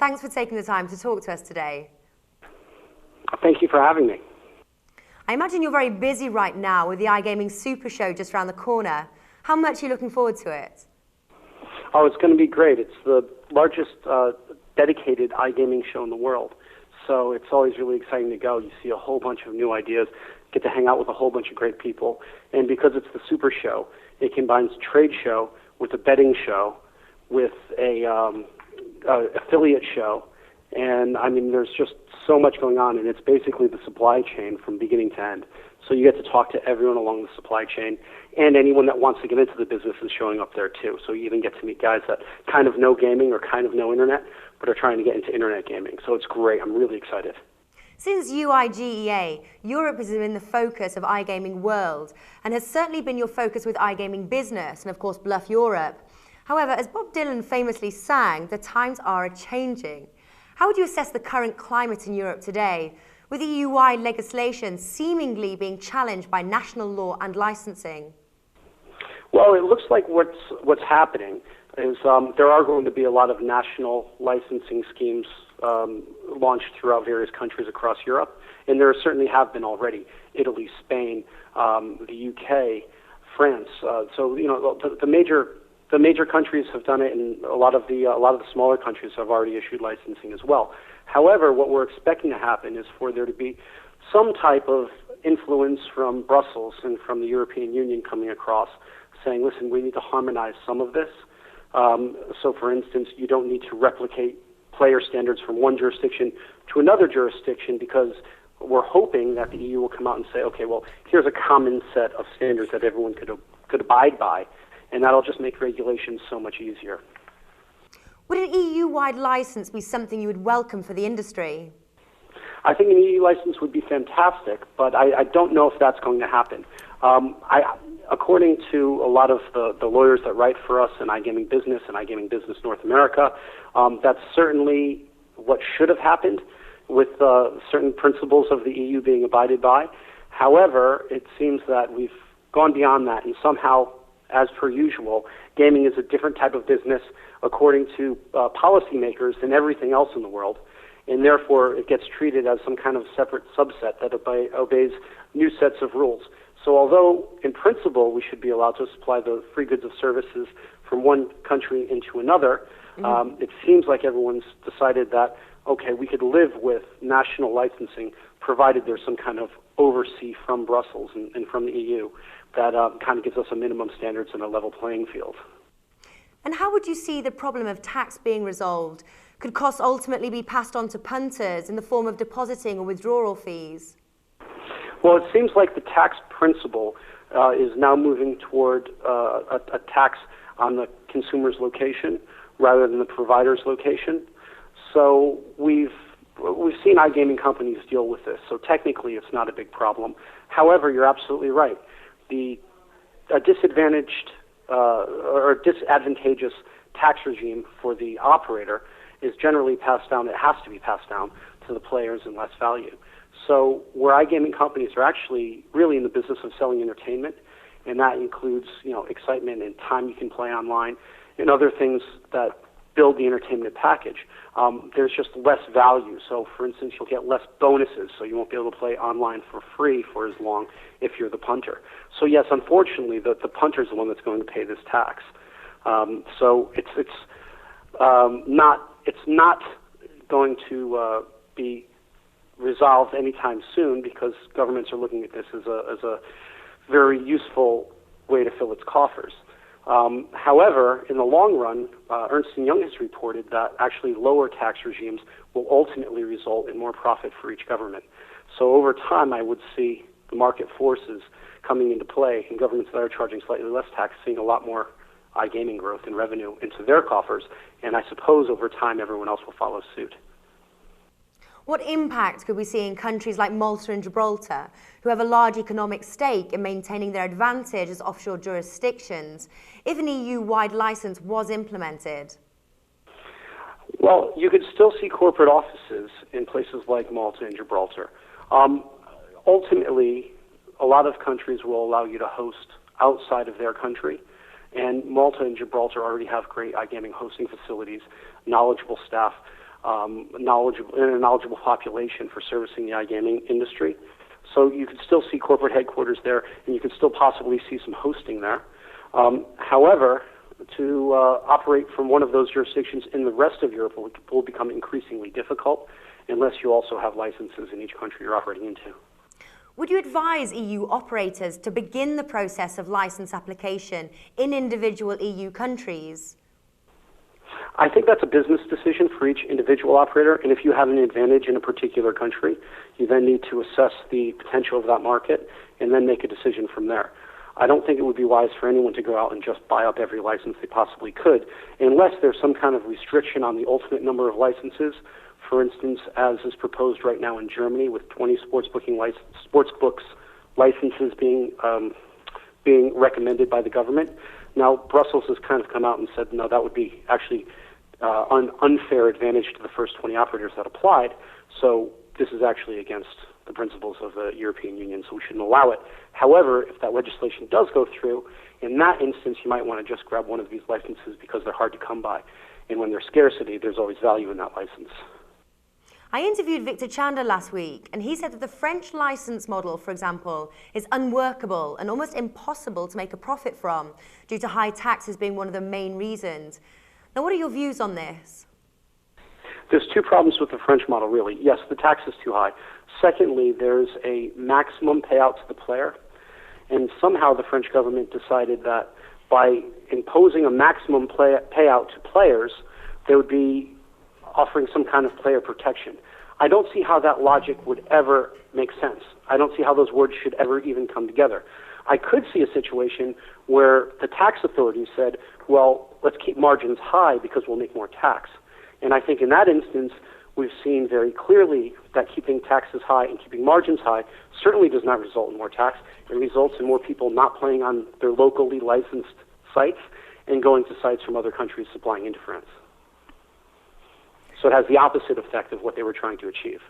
Thanks for taking the time to talk to us today. Thank you for having me. I imagine you're very busy right now with the iGaming Super Show just around the corner. How much are you looking forward to it? Oh, it's going to be great. It's the largest dedicated iGaming show in the world. So it's always really exciting to go. You see a whole bunch of new ideas, get to hang out with a whole bunch of great people. And because it's the Super Show, it combines a trade show with a betting show, with a affiliate show. And I mean, there's just so much going on, and it's basically the supply chain from beginning to end. So you get to talk to everyone along the supply chain, and anyone that wants to get into the business is showing up there too. So you even get to meet guys that kind of know gaming or kind of know internet, but are trying to get into internet gaming. So it's great. I'm really excited. Since UIGEA, Europe has been the focus of iGaming world, and has certainly been your focus with iGaming Business and of course Bluff Europe. However, as Bob Dylan famously sang, the times are a-changing. How would you assess the current climate in Europe today, with EU-wide legislation seemingly being challenged by national law and licensing? Well, it looks like what's happening is there are going to be a lot of national licensing schemes launched throughout various countries across Europe, and there certainly have been already. Italy, Spain, the UK, France. So you know the major countries have done it, and a lot of the smaller countries have already issued licensing as well. However, what we're expecting to happen is for there to be some type of influence from Brussels and from the European Union coming across, saying, listen, we need to harmonize some of this. So, for instance, you don't need to replicate player standards from one jurisdiction to another jurisdiction, because we're hoping that the EU will come out and say, okay, well, here's a common set of standards that everyone could abide by, and that'll just make regulations so much easier. Would an EU-wide license be something you would welcome for the industry? I think an EU license would be fantastic, but I don't know if that's going to happen. According to a lot of the lawyers that write for us in iGaming Business and iGaming Business North America, that's certainly what should have happened, with certain principles of the EU being abided by. However, it seems that we've gone beyond that, and somehow, as per usual, gaming is a different type of business according to policymakers than everything else in the world, and therefore it gets treated as some kind of separate subset that obeys new sets of rules. So although in principle we should be allowed to supply the free goods of services from one country into another, it seems like everyone's decided that, okay, we could live with national licensing provided there's some kind of oversee from Brussels and from the EU that kind of gives us a minimum standards and a level playing field. And how would you see the problem of tax being resolved? Could costs ultimately be passed on to punters in the form of depositing or withdrawal fees? Well, it seems like the tax principle is now moving toward a tax on the consumer's location rather than the provider's location. So we've seen iGaming companies deal with this, so technically it's not a big problem. However, you're absolutely right. A disadvantaged or disadvantageous tax regime for the operator is generally passed down. It has to be passed down to the players in less value. So where iGaming companies are actually really in the business of selling entertainment, and that includes, you know, excitement and time you can play online and other things that build the entertainment package, there's just less value. So, for instance, you'll get less bonuses, so you won't be able to play online for free for as long if you're the punter. So, yes, unfortunately, the punter is the one that's going to pay this tax. So it's not going to be resolved anytime soon, because governments are looking at this as a very useful way to fill its coffers. However, in the long run, Ernst & Young has reported that actually lower tax regimes will ultimately result in more profit for each government. So over time, I would see the market forces coming into play, and governments that are charging slightly less tax seeing a lot more iGaming growth and revenue into their coffers, and I suppose over time everyone else will follow suit. What impact could we see in countries like Malta and Gibraltar, who have a large economic stake in maintaining their advantage as offshore jurisdictions, if an EU-wide license was implemented? Well, you could still see corporate offices in places like Malta and Gibraltar. Ultimately, a lot of countries will allow you to host outside of their country, and Malta and Gibraltar already have great iGaming hosting facilities, knowledgeable staff. a knowledgeable population for servicing the iGaming industry. So you could still see corporate headquarters there, and you could still possibly see some hosting there. However, to operate from one of those jurisdictions in the rest of Europe will become increasingly difficult unless you also have licenses in each country you're operating into. Would you advise EU operators to begin the process of license application in individual EU countries? I think that's a business decision for each individual operator, and if you have an advantage in a particular country, you then need to assess the potential of that market and then make a decision from there. I don't think it would be wise for anyone to go out and just buy up every license they possibly could, unless there's some kind of restriction on the ultimate number of licenses. For instance, as is proposed right now in Germany, with 20 sportsbooks licenses being recommended by the government. Now, Brussels has kind of come out and said, no, that would be actually an unfair advantage to the first 20 operators that applied. So this is actually against the principles of the European Union, so we shouldn't allow it. However, if that legislation does go through, in that instance, you might want to just grab one of these licenses because they're hard to come by. And when there's scarcity, there's always value in that license. I interviewed Victor Chander last week, and he said that the French license model, for example, is unworkable and almost impossible to make a profit from, due to high taxes being one of the main reasons. Now, what are your views on this? There's two problems with the French model, really. Yes, the tax is too high. Secondly, there's a maximum payout to the player, and somehow the French government decided that by imposing a maximum payout to players, they would be offering some kind of player protection. I don't see how that logic would ever make sense. I don't see how those words should ever even come together. I could see a situation where the tax authorities said, well, let's keep margins high because we'll make more tax. And I think in that instance, we've seen very clearly that keeping taxes high and keeping margins high certainly does not result in more tax. It results in more people not playing on their locally licensed sites and going to sites from other countries supplying into France. So it has the opposite effect of what they were trying to achieve.